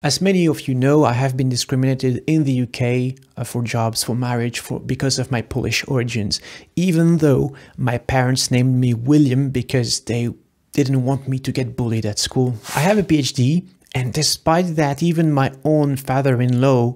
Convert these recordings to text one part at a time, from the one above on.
As many of you know, I have been discriminated in the UK for jobs, for marriage, because of my Polish origins, even though my parents named me William because they didn't want me to get bullied at school. I have a PhD, and despite that, even my own father-in-law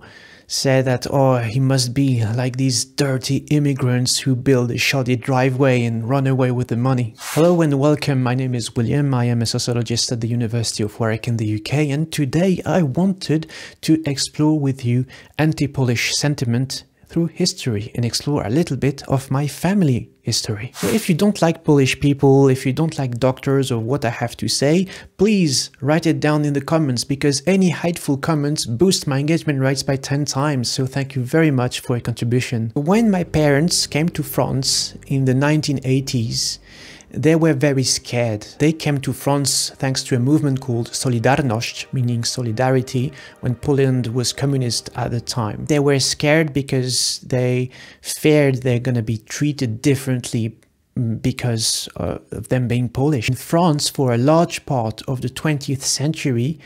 said that, oh, he must be like these dirty immigrants who build a shoddy driveway and run away with the money. Hello and welcome, my name is William, I am a sociologist at the University of Warwick in the UK, and today I wanted to explore with you anti-Polish sentiment through history and explore a little bit of my family history. So if you don't like Polish people, if you don't like doctors or what I have to say, please write it down in the comments, because any hateful comments boost my engagement rates by 10 times. So thank you very much for your contribution. When my parents came to France in the 1980s, they were very scared. They came to France thanks to a movement called Solidarność, meaning solidarity, when Poland was communist at the time. They were scared because they feared they're going to be treated differently because of them being Polish. In France, for a large part of the 20th century,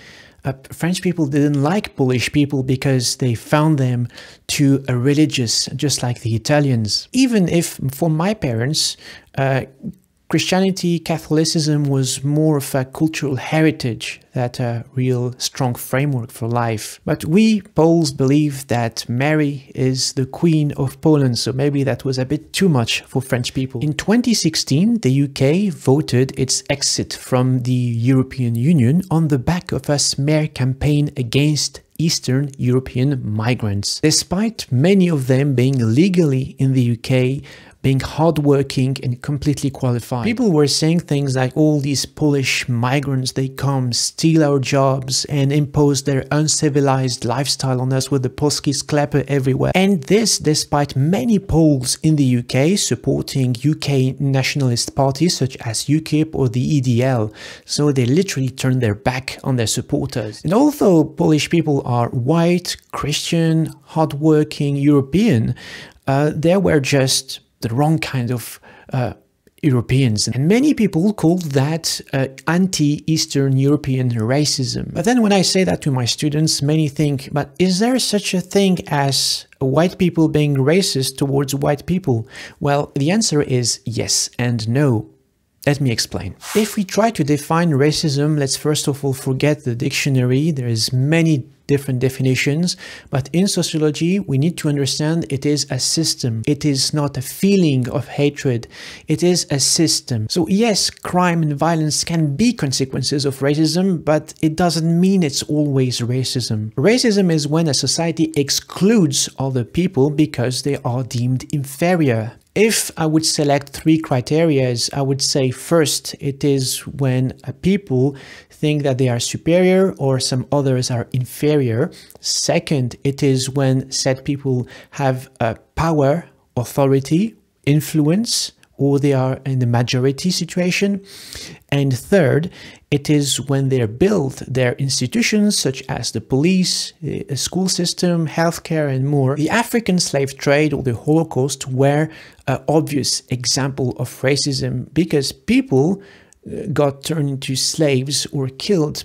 French people didn't like Polish people because they found them too religious, just like the Italians. Even if, for my parents, Christianity, Catholicism was more of a cultural heritage than a real strong framework for life. But we Poles believe that Mary is the Queen of Poland, so maybe that was a bit too much for French people. In 2016, the UK voted its exit from the European Union on the back of a smear campaign against Eastern European migrants. Despite many of them being legally in the UK, being hardworking and completely qualified. People were saying things like, all these Polish migrants, they come, steal our jobs and impose their uncivilized lifestyle on us with the Polski sklepy everywhere. And this despite many Poles in the UK supporting UK nationalist parties such as UKIP or the EDL. So they literally turned their back on their supporters. And although Polish people are white, Christian, hardworking, European, they were just the wrong kind of Europeans. And many people call that anti-Eastern European racism. But then when I say that to my students, many think, but is there such a thing as white people being racist towards white people? Well, the answer is yes and no. Let me explain. If we try to define racism, let's first of all forget the dictionary. There is many different definitions, but in sociology, we need to understand it is a system. It is not a feeling of hatred. It is a system. So yes, crime and violence can be consequences of racism, but it doesn't mean it's always racism. Racism is when a society excludes other people because they are deemed inferior. If I would select three criteria, I would say first, it is when people think that they are superior or some others are inferior. Second, it is when said people have power, authority, influence, or they are in the majority situation. And third, it is when they build their institutions such as the police, the school system, healthcare and more. The African slave trade or the Holocaust were an obvious example of racism because people got turned into slaves or killed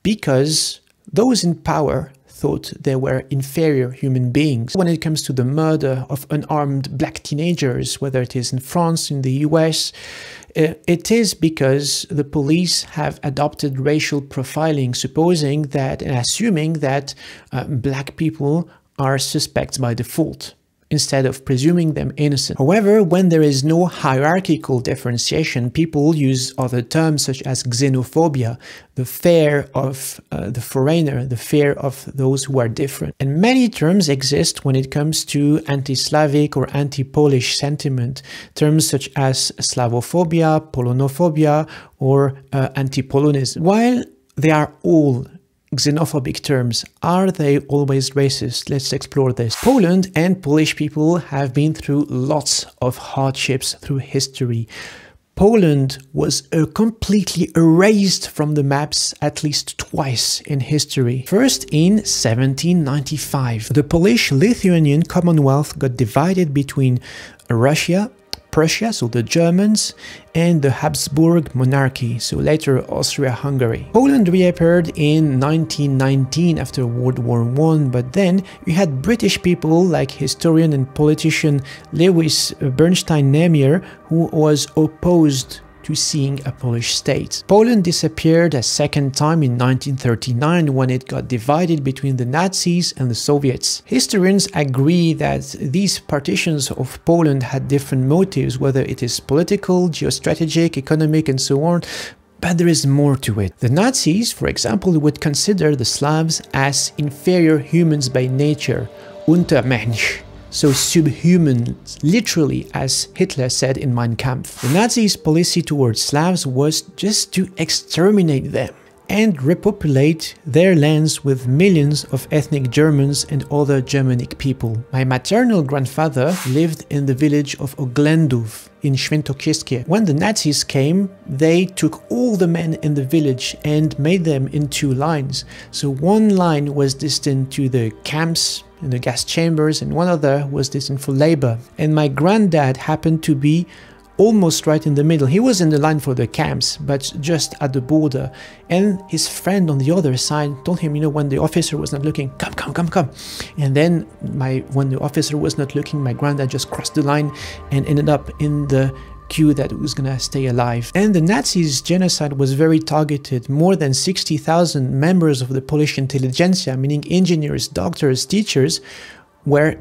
because those in power thought they were inferior human beings. When it comes to the murder of unarmed black teenagers, whether it is in France, in the US, it is because the police have adopted racial profiling, supposing that and assuming that black people are suspects by default, instead of presuming them innocent. However, when there is no hierarchical differentiation, people use other terms such as xenophobia, the fear of the foreigner, the fear of those who are different. And many terms exist when it comes to anti-Slavic or anti-Polish sentiment, terms such as Slavophobia, Polonophobia, or anti-Polonism. While they are all xenophobic terms, are they always racist? Let's explore this. Poland and Polish people have been through lots of hardships through history. Poland was completely erased from the maps at least twice in history. First in 1795. The Polish-Lithuanian Commonwealth got divided between Russia, Prussia, so the Germans, and the Habsburg monarchy, so later Austria-Hungary. Poland reappeared in 1919 after World War I, but then you had British people like historian and politician Lewis Bernstein-Nemier, who was opposed to seeing a Polish state. Poland disappeared a second time in 1939 when it got divided between the Nazis and the Soviets. Historians agree that these partitions of Poland had different motives, whether it is political, geostrategic, economic, and so on, but there is more to it. The Nazis, for example, would consider the Slavs as inferior humans by nature, Untermensch, so subhuman, literally, as Hitler said in Mein Kampf. The Nazis' policy towards Slavs was just to exterminate them and repopulate their lands with millions of ethnic Germans and other Germanic people. My maternal grandfather lived in the village of Oględów in Świętokrzyskie. When the Nazis came, they took all the men in the village and made them in two lines. So one line was destined to the camps in the gas chambers, and one other was destined for labor. And my granddad happened to be almost right in the middle. He was in the line for the camps, but just at the border. And his friend on the other side told him, you know, when the officer was not looking, come, come, come, come. And then when the officer was not looking, my granddad just crossed the line and ended up in the queue that was gonna stay alive. And the Nazis' genocide was very targeted. More than 60,000 members of the Polish intelligentsia, meaning engineers, doctors, teachers, were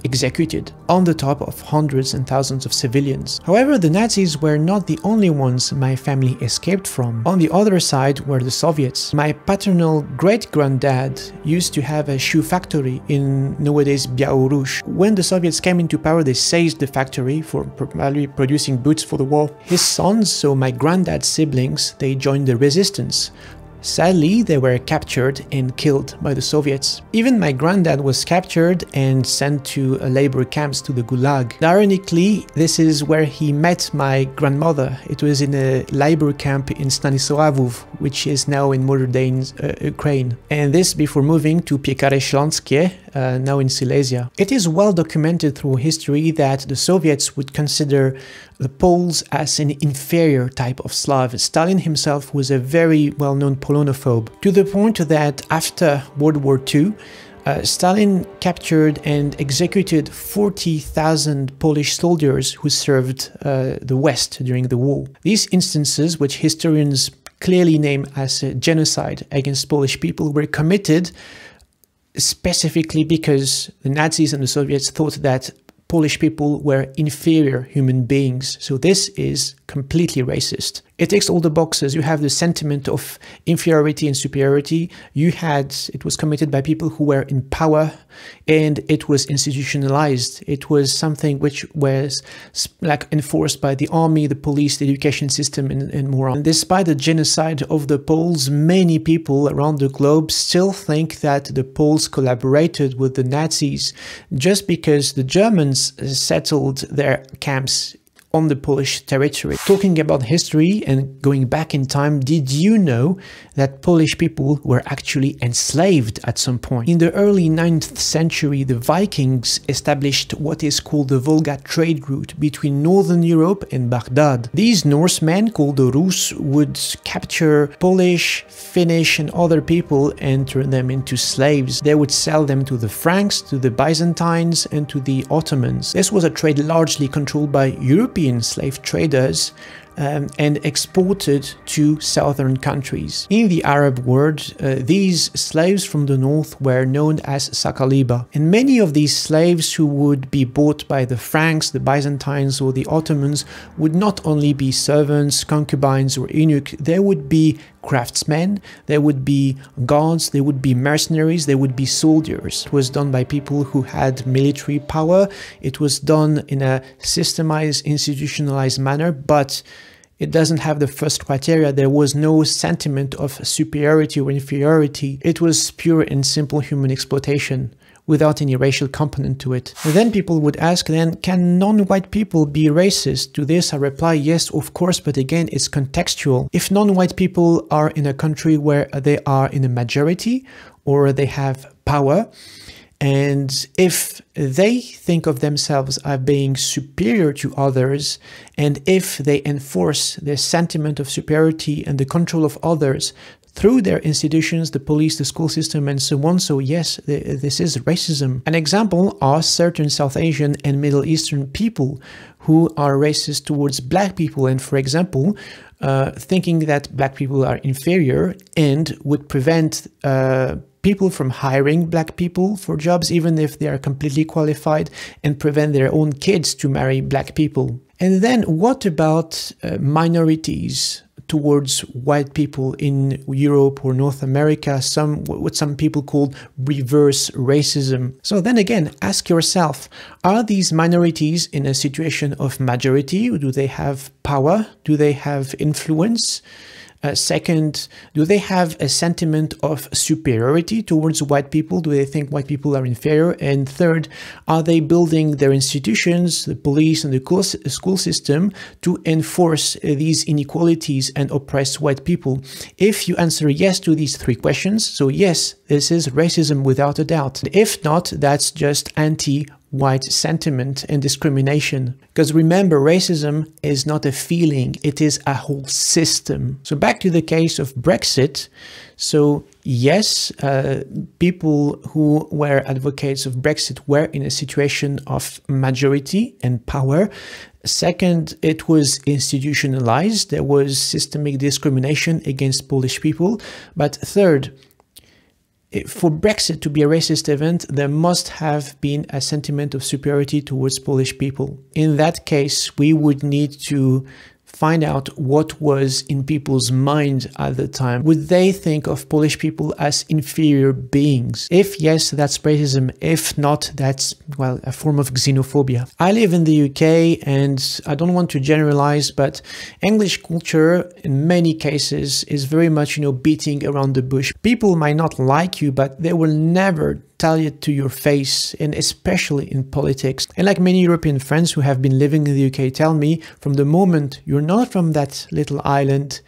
executed on the top of hundreds and thousands of civilians. However, the Nazis were not the only ones my family escaped from. On the other side were the Soviets. My paternal great-granddad used to have a shoe factory in nowadays Białoruś. When the Soviets came into power, they seized the factory for probably producing boots for the war. His sons, so my granddad's siblings, they joined the resistance. Sadly, they were captured and killed by the Soviets. Even my granddad was captured and sent to labor camps, to the Gulag. Ironically, this is where he met my grandmother. It was in a labor camp in Stanisławów, which is now in modern-day Ukraine. And this before moving to Piekary Śląskie, now in Silesia. It is well documented through history that the Soviets would consider the Poles as an inferior type of Slav. Stalin himself was a very well-known Polonophobe, to the point that after World War II, Stalin captured and executed 40,000 Polish soldiers who served the West during the war. These instances, which historians clearly name as a genocide against Polish people, were committed specifically because the Nazis and the Soviets thought that Polish people were inferior human beings. So this is completely racist. It ticks all the boxes. You have the sentiment of inferiority and superiority. It was committed by people who were in power, and it was institutionalized. It was something which was like enforced by the army, the police, the education system, and more on. And despite the genocide of the Poles, many people around the globe still think that the Poles collaborated with the Nazis just because the Germans settled their camps on the Polish territory. Talking about history and going back in time, did you know that Polish people were actually enslaved at some point? In the early 9th century, the Vikings established what is called the Volga trade route between Northern Europe and Baghdad. These Norsemen, called the Rus, would capture Polish, Finnish, and other people and turn them into slaves. They would sell them to the Franks, to the Byzantines, and to the Ottomans. This was a trade largely controlled by European slave traders and exported to southern countries. In the Arab world, these slaves from the north were known as Sakaliba. And many of these slaves who would be bought by the Franks, the Byzantines, or the Ottomans would not only be servants, concubines, or eunuchs, they would be craftsmen, they would be guards, they would be mercenaries, they would be soldiers. It was done by people who had military power. It was done in a systemized, institutionalized manner, but it doesn't have the first criteria. There was no sentiment of superiority or inferiority. It was pure and simple human exploitation without any racial component to it. And then people would ask, then, can non-white people be racist? To this I reply, yes, of course, but again, it's contextual. If non-white people are in a country where they are in a majority or they have power, And if they think of themselves as being superior to others, and if they enforce their sentiment of superiority and the control of others through their institutions, the police, the school system, and so on. So yes, this is racism. An example are certain South Asian and Middle Eastern people who are racist towards black people, and for example, thinking that black people are inferior and would prevent people from hiring black people for jobs, even if they are completely qualified, and prevent their own kids to marry black people. And then what about minorities towards white people in Europe or North America, what some people call reverse racism? So then again, ask yourself, are these minorities in a situation of majority? Do they have power? Do they have influence? Second, do they have a sentiment of superiority towards white people? Do they think white people are inferior? And third, are they building their institutions, the police and the school system, to enforce these inequalities and oppress white people? If you answer yes to these three questions, so yes, this is racism without a doubt. If not, that's just anti-white sentiment and discrimination. Because remember, racism is not a feeling, it is a whole system. So back to the case of Brexit. So yes, people who were advocates of Brexit were in a situation of majority and power. Second, it was institutionalized. There was systemic discrimination against Polish people. But third, for Brexit to be a racist event, there must have been a sentiment of superiority towards Polish people. In that case, we would need to find out what was in people's mind at the time. Would they think of Polish people as inferior beings? If yes, that's racism. If not, that's, well, a form of xenophobia. I live in the UK and I don't want to generalize, but English culture in many cases is very much, beating around the bush. People might not like you, but they will never tell it to your face, and especially in politics. And like many European friends who have been living in the UK tell me, from the moment you're not from that little island,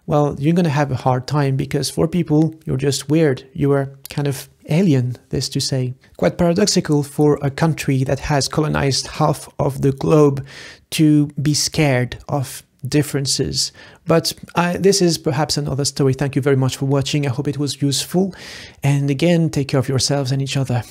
well, you're going to have a hard time, because for people, you're just weird. You are kind of alien, this to say. Quite paradoxical for a country that has colonized half of the globe to be scared of differences. But this is perhaps another story. Thank you very much for watching. I hope it was useful. And again, take care of yourselves and each other.